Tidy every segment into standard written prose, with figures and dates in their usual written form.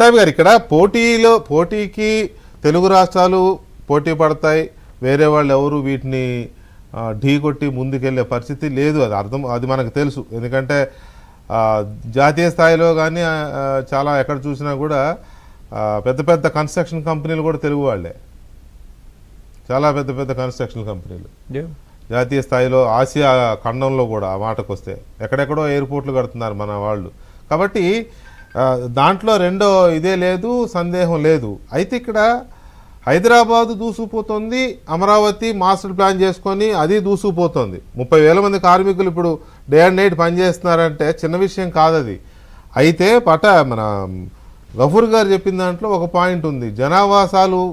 పట్టాభి గారు, ఇక్కడ పోటీకి తెలుగు రాష్ట్రాలు పోటీ పడతాయి, వేరే వాళ్ళు ఎవరు వీటిని ఢీ కొట్టి ముందుకెళ్లే పరిస్థితి లేదు. అది మనకు తెలుసు. ఎందుకంటే జాతీయ స్థాయిలో కానీ చాలా ఎక్కడ చూసినా కూడా పెద్ద పెద్ద కన్స్ట్రక్షన్ కంపెనీలు కూడా తెలుగు వాళ్ళే, చాలా పెద్ద పెద్ద కన్స్ట్రక్షన్ కంపెనీలు జాతీయ స్థాయిలో, ఆసియా ఖండంలో కూడా ఆ మాటకు వస్తే ఎక్కడెక్కడో ఎయిర్పోర్ట్లు కడుతున్నారు మన వాళ్ళు. కాబట్టి దాంట్లో రెండో ఇదే లేదు, సందేహం లేదు. అయితే ఇక్కడ హైదరాబాదు దూసుకుపోతుంది, అమరావతి మాస్టర్ ప్లాన్ చేసుకొని అది దూసుకుపోతుంది. 30,000 మంది కార్మికులు ఇప్పుడు డే అండ్ నైట్ పనిచేస్తున్నారంటే చిన్న విషయం కాదది. అయితే మన గఫూర్ గారు చెప్పిన దాంట్లో ఒక పాయింట్ ఉంది. జనావాసాలు,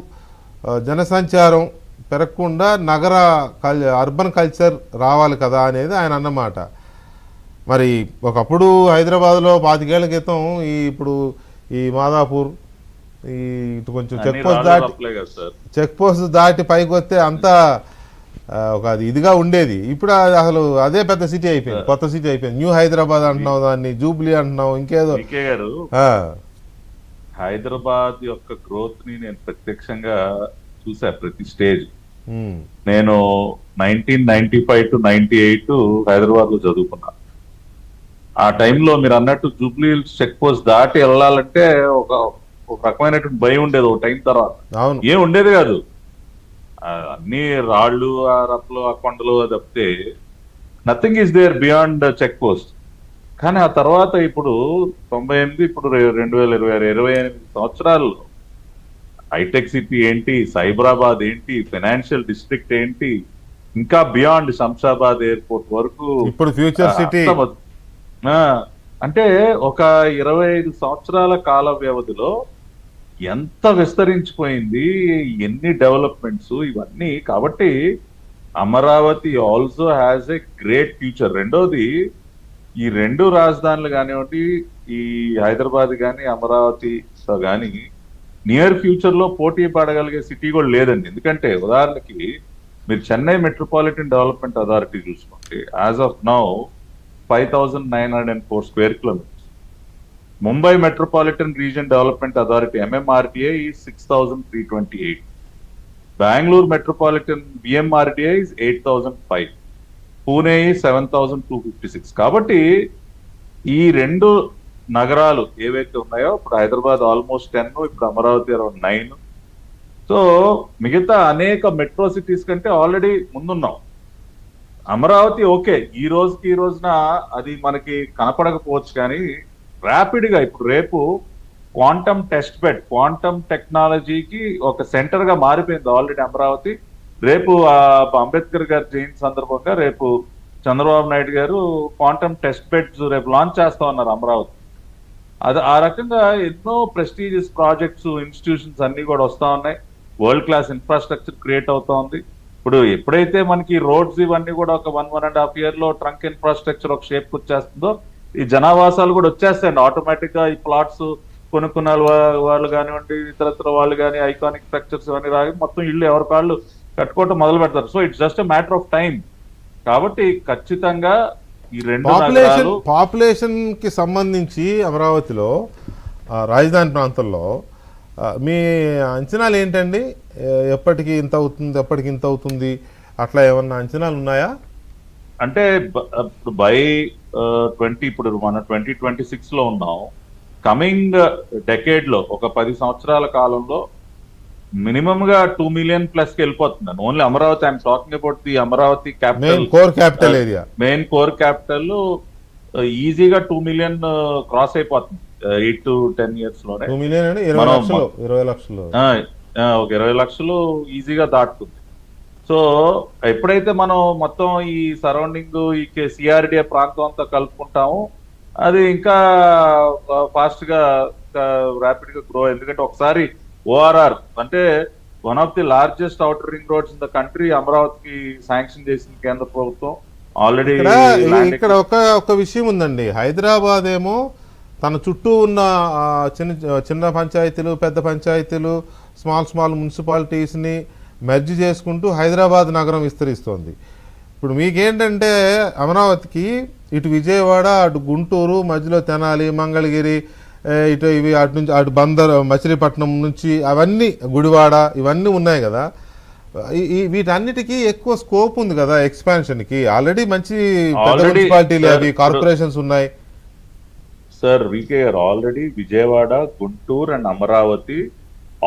జనసంచారం పెరగకుండా అర్బన్ కల్చర్ రావాలి కదా అనేది ఆయన అన్నమాట. మరి ఒకప్పుడు హైదరాబాద్లో 25 ఏళ్ల క్రితం ఇప్పుడు ఈ మాదాపూర్ ఇటు కొంచెం చెక్ పోస్ట్ దాటి పైకి వస్తే అంతా ఒక ఇదిగా ఉండేది. ఇప్పుడు అసలు అదే పెద్ద సిటీ అయిపోయింది, కొత్త సిటీ అయిపోయింది. న్యూ హైదరాబాద్ అంటున్నావు, దాన్ని జూబ్లీ అంటున్నావు, ఇంకేదో. హైదరాబాద్ యొక్క గ్రోత్ ని నేను ప్రత్యక్షంగా చూసా ప్రతి స్టేజ్. నేను 1995 to 98 హైదరాబాద్ లో చదువుకున్నా. ఆ టైంలో మీరు అన్నట్టు జూబ్లీ చెక్ పోస్ట్ దాటి వెళ్ళాలంటే ఒక రకమైనటువంటి భయం ఉండేది. ఒక టైం తర్వాత ఏం ఉండేది కాదు, అన్ని రాళ్ళు, ఆ రప్పలు, ఆ కొండలు తప్పితే nothing is there beyond check post. కానీ ఆ తర్వాత ఇప్పుడు 98, ఇప్పుడు 2026, 28 సంవత్సరాల్లో హైటెక్ సిటీ ఏంటి, సైబరాబాద్ ఏంటి, ఫైనాన్షియల్ డిస్ట్రిక్ట్ ఏంటి, ఇంకా బియాండ్ శంషాబాద్ ఎయిర్పోర్ట్ వరకు ఇప్పుడు ఫ్యూచర్ సిటీ. అంటే ఒక 25 సంవత్సరాల కాల వ్యవధిలో ఎంత విస్తరించిపోయింది, ఎన్ని డెవలప్మెంట్స్ ఇవన్నీ. కాబట్టి Amaravati also has a great future. రెండోది, ఈ రెండు రాజధానులు కానివ్వండి, ఈ హైదరాబాద్ కానీ అమరావతితో కానీ నియర్ ఫ్యూచర్ లో పోటీ పడగలిగే సిటీ కూడా లేదండి. ఎందుకంటే ఉదాహరణకి మీరు చెన్నై మెట్రోపాలిటన్ డెవలప్మెంట్ అథారిటీ చూసుకోండి, as of now 5,904 square kilometers. Mumbai Metropolitan Region Development Authority MMRDA is 6,328. Bangalore Metropolitan BMRDA is 8,005. Pune is 7,256. కాబట్టి ఈ రెండు నగరాలు ఏవైతే ఉన్నాయో, ఇప్పుడు హైదరాబాద్ ఆల్మోస్ట్ 10, ఇప్పుడు అమరావతి అరౌండ్ 9. సో మిగతా అనేక మెట్రో సిటీస్ కంటే ఆల్రెడీ ముందున్నాం. అమరావతి ఓకే, ఈ రోజున అది మనకి కనపడకపోవచ్చు, కానీ ర్యాపిడ్ గా ఇప్పుడు రేపు క్వాంటమ్ టెస్ట్ బెడ్, క్వాంటమ్ టెక్నాలజీకి ఒక సెంటర్ గా మారిపోయింది ఆల్రెడీ అమరావతి. రేపు అంబేద్కర్ గారి జయంతి సందర్భంగా రేపు చంద్రబాబు నాయుడు గారు క్వాంటమ్ టెస్ట్ బెడ్స్ రేపు లాంచ్ చేస్తా ఉన్నారు అమరావతి. అది ఆ రకంగా ఎన్నో ప్రెస్టీజియస్ ప్రాజెక్ట్స్, ఇన్స్టిట్యూషన్స్ అన్ని కూడా వస్తా ఉన్నాయి. వరల్డ్ క్లాస్ ఇన్ఫ్రాస్ట్రక్చర్ క్రియేట్ అవుతా ఉంది. ఇప్పుడు ఎప్పుడైతే మనకి రోడ్స్ ఇవన్నీ కూడా ఒక 1.5 year లో ట్రంక్ ఇన్ఫ్రాస్ట్రక్చర్ ఒక షేప్ వచ్చేస్తుందో, ఈ జనావాసాలు కూడా వచ్చేస్తాయండి ఆటోమేటిక్ గా. ఈ ప్లాట్స్ కొనుక్కున్న వాళ్ళు కానివ్వండి, ఇతరత్ర వాళ్ళు కానీ, ఐకానిక్ స్ట్రక్చర్స్ ఇవన్నీ రాగి మొత్తం ఇల్లు ఎవరి కాళ్ళు కట్టుకోవటం మొదలు పెడతారు. So it's just matter of time. కాబట్టి ఖచ్చితంగా ఈ రెండు పాపులేషన్ కి సంబంధించి అమరావతిలో రాజధాని ప్రాంతంలో మీ అంచనాలు ఏంటండి? ఎప్పటికి ఇంత అవుతుంది, అట్లా ఏమన్నా అంచనాలు ఉన్నాయా? అంటే బై 20, ఇప్పుడు మన 2026 లో ఉన్నాం. కమింగ్ డెకేడ్ లో ఒక 10 సంవత్సరాల కాలంలో మినిమం గా 2 million plus కి వెళ్ళిపోతుంది. Only Amaravati, I'm talking about the Amaravati capital, core capital area, main core capital ఈజీగా 2 million క్రాస్ అయిపోతుంది 8 to 10 years లోనే. 2 million అంటే 20 లక్షలు, ఒక 20 లక్షలు ఈజీగా దాటుతుంది. సో ఎప్పుడైతే మనం మొత్తం ఈ సరౌండింగ్ ఈ సిఆర్డిఏ ప్రాంతం అంతా కలుపుకుంటాము, అది ఇంకా ఫాస్ట్ గా ర్యాపిడ్ గా గ్రో. ఎందుకంటే ఒకసారి ఓఆర్ఆర్ అంటే one of the largest outer ring roads in the country అమరావతికి శాంక్షన్ చేసింది కేంద్ర ప్రభుత్వం ఆల్రెడీ. ఇక్కడ ఒక విషయం ఉందండి. హైదరాబాద్ ఏమో తన చుట్టూ ఉన్న చిన్న పంచాయతీలు, పెద్ద పంచాయతీలు, స్మాల్ మున్సిపాలిటీస్ని మెర్జ్ చేసుకుంటూ హైదరాబాద్ నగరం విస్తరిస్తోంది. ఇప్పుడు మీకేంటంటే అమరావతికి ఇటు విజయవాడ, అటు గుంటూరు, మధ్యలో తెనాలి, మంగళగిరి, ఇటు ఇవి అటు నుంచి అటు బందర్ మచిలీపట్నం నుంచి అవన్నీ గుడివాడ ఇవన్నీ ఉన్నాయి కదా, వీటన్నిటికీ ఎక్కువ స్కోప్ ఉంది కదా ఎక్స్పాన్షన్కి. ఆల్రెడీ మంచి పెద్ద మున్సిపాలిటీలు అవి కార్పొరేషన్స్ ఉన్నాయి. సార్ వీకే already Vijayawada, Guntur and Amaravati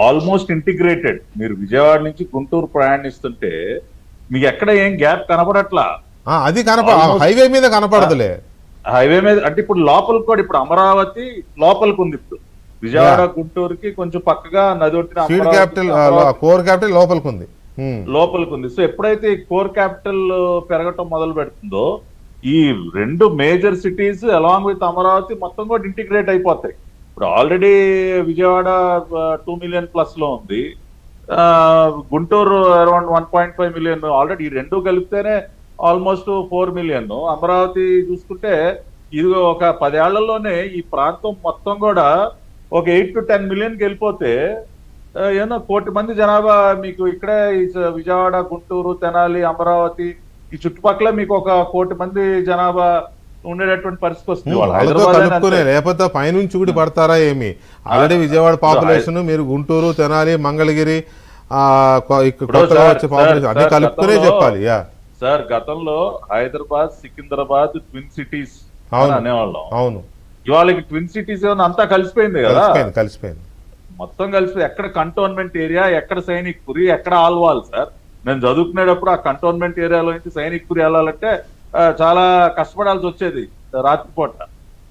almost integrated. మీరు విజయవాడ నుంచి గుంటూరు ప్రయాణిస్తుంటే మీకు ఎక్కడ ఏం గ్యాప్ కనపడట్లా. అది హైవే మీద కనపడదులే. హైవే మీద అంటే ఇప్పుడు లోపలికి కూడా, ఇప్పుడు అమరావతి లోపలికి ఉంది. ఇప్పుడు విజయవాడ గుంటూరుకి కొంచెం పక్కగా నది ఒట్టిన కోర్ క్యాపిటల్ లోపలికి ఉంది. లోపలికి ఉంది. సో ఎప్పుడైతే కోర్ క్యాపిటల్ పెరగటం మొదలు పెడుతుందో ఈ రెండు major cities along with Amaravati మొత్తం కూడా ఇంటిగ్రేట్ అయిపోతాయి. ఇప్పుడు ఆల్రెడీ విజయవాడ 2 million ప్లస్ లో ఉంది, గుంటూరు అరౌండ్ 1.5 million. ఆల్రెడీ ఈ రెండు కలిపితేనే ఆల్మోస్ట్ 4 million. అమరావతి చూసుకుంటే ఇది ఒక 10 ఏళ్లలోనే ఈ ప్రాంతం మొత్తం కూడా ఒక 8 to 10 million వెళ్ళిపోతే ఏమో 1 కోటి మంది జనాభా మీకు ఇక్కడే విజయవాడ, గుంటూరు, తెనాలి, అమరావతి ఈ చుట్టుపక్కల మీకు ఒక 1 కోటి మంది జనాభా ఉండేటటువంటి పరిస్థితి వస్తుంది. లేకపోతే పైనుంచి కూడా పడతారా ఏమి? ఆల్రెడీ విజయవాడ పాపులేషన్, మీరు గుంటూరు, తెనాలి, మంగళగిరి అన్ని కలుపుకునే చెప్పాలి. సార్ గతంలో హైదరాబాద్, సికింద్రాబాద్ ట్విన్ సిటీస్ అనేవాళ్ళం. అవును, ఇవాళ ట్విన్ సిటీస్ ఏమన్నా అంతా కలిసిపోయింది కదా, కలిసిపోయింది మొత్తం కలిసిపోయింది. ఎక్కడ కంటోన్మెంట్ ఏరియా, ఎక్కడ సైనిక్ పురి, ఎక్కడ ఆల్వాల్. సార్ నేను చదువుకునేటప్పుడు ఆ కంటోన్మెంట్ ఏరియాలో నుంచి సైనిక్ పురి వెళ్ళాలంటే చాలా కష్టపడాల్సి వచ్చేది రాత్రిపూట.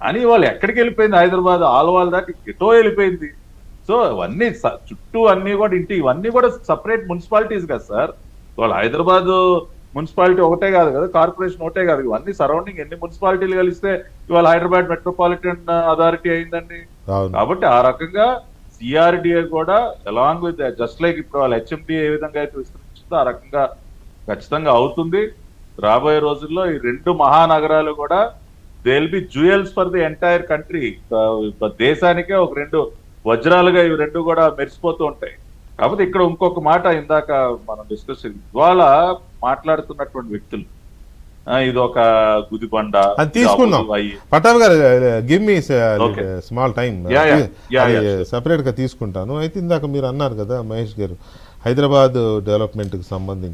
అని వాళ్ళు ఎక్కడికి వెళ్ళిపోయింది, హైదరాబాద్ ఆల్వాల్ దాటి ఎటో వెళ్ళిపోయింది. సో ఇవన్నీ చుట్టూ అన్ని కూడా ఇవన్నీ కూడా సపరేట్ మున్సిపాలిటీస్ కదా సార్. వాళ్ళు హైదరాబాద్ మున్సిపాలిటీ ఒకటే కాదు కదా, కార్పొరేషన్ ఒకటే కాదు, ఇవన్నీ సరౌండింగ్ ఎన్ని మున్సిపాలిటీలు కలిస్తే ఇవాళ హైదరాబాద్ మెట్రోపాలిటన్ అథారిటీ అయిందండి. కాబట్టి ఆ రకంగా సిఆర్డిఏ కూడా అలాంగ్ విత్ జస్ట్ లైక్ ఇప్పుడు వాళ్ళ హెచ్ఎండిఏ ఏ విధంగా అయితే విస్తరించిందో ఆ రకంగా ఖచ్చితంగా అవుతుంది. రాబోయే రోజుల్లో ఈ రెండు మహానగరాలు కూడా they will be jewels for the entire country. దేశానికే ఒక 2 వజ్రాలుగా ఇవి రెండు కూడా మెరిసిపోతూ ఉంటాయి. కాకపోతే ఇక్కడ ఇంకొక మాట ఇందాక మనం డిస్కస్ ఇవాళ మాట్లాడుతున్నటువంటి వ్యక్తులు ఇది ఒక గుదిబండ తీసుకుందాం. పటాబ్ గారు give me small time, separate గా తీసుకుంటాను. అయితే ఇందాక మీరు అన్నారు కదా మహేష్ గారు, హైదరాబాద్ డెవలప్మెంట్ కి సంబంధించి